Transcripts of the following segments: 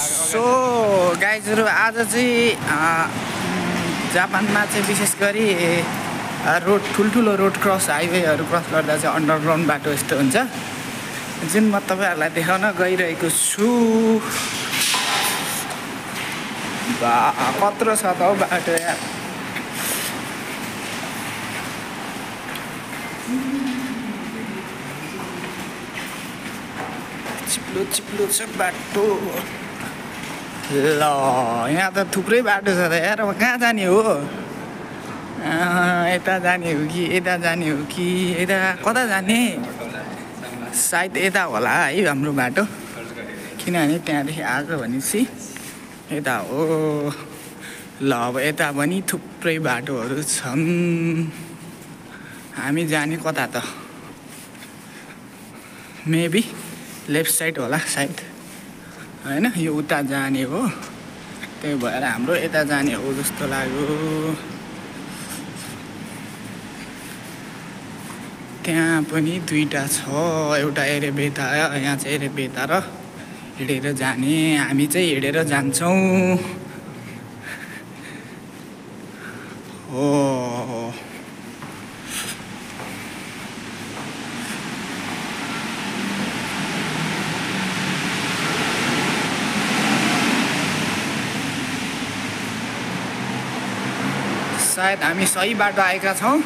So गाइजहरु आज चाहिँ जापानमा चाहिँ विशेष गरी रोड ठुल्ठुलो रोड क्रस हाइवेहरू क्रस गर्दा चाहिँ अन्डरग्राउन्ड बाटो यस्तो हुन्छ जुन म तपाईहरुलाई देखाउन गइरहेको छु। कत्रो छ त बाटो यार। चिप्लो चिप्लो छ बाटो। ल यहाँ त थुप्रै बाटो छ त यार। अब कहाँ जाने हो? यता जाने हो कि यता जाने हो कि यता कता जाने? सायद यता होला है हाम्रो बाटो, किनभने त्यहाँदेखि आएको भनेपछि यता हो। ल अब यता पनि थुप्रै बाटोहरू छन्। हामी जाने कता त? मेबी लेफ्ट साइड होला सायद, हैन? यो उता जाने हो, त्यही भएर हाम्रो यता जाने हो जस्तो लाग्यो। त्यहाँ पनि दुईटा छ, एउटा एरेबेता, यहाँ चाहिँ एरेबेता र हिँडेर जाने। हामी चाहिँ हिँडेर जान्छौँ। हो सायद हामी सही बाटो आएका छौँ।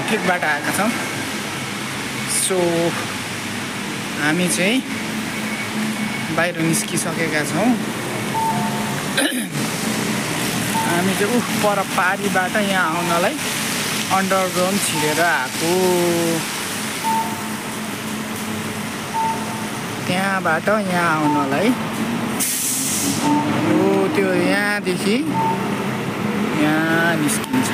ठिक बाटो आएका छौँ। सो हामी चाहिँ बाहिर निस्किसकेका छौँ। हामी चाहिँ पर पारीबाट यहाँ आउनलाई अन्डरग्राउन्ड छिरेर आएको। त्यहाँबाट यहाँ आउनलाई यो त्यो यहाँदेखि यहाँ निस्किन्छ।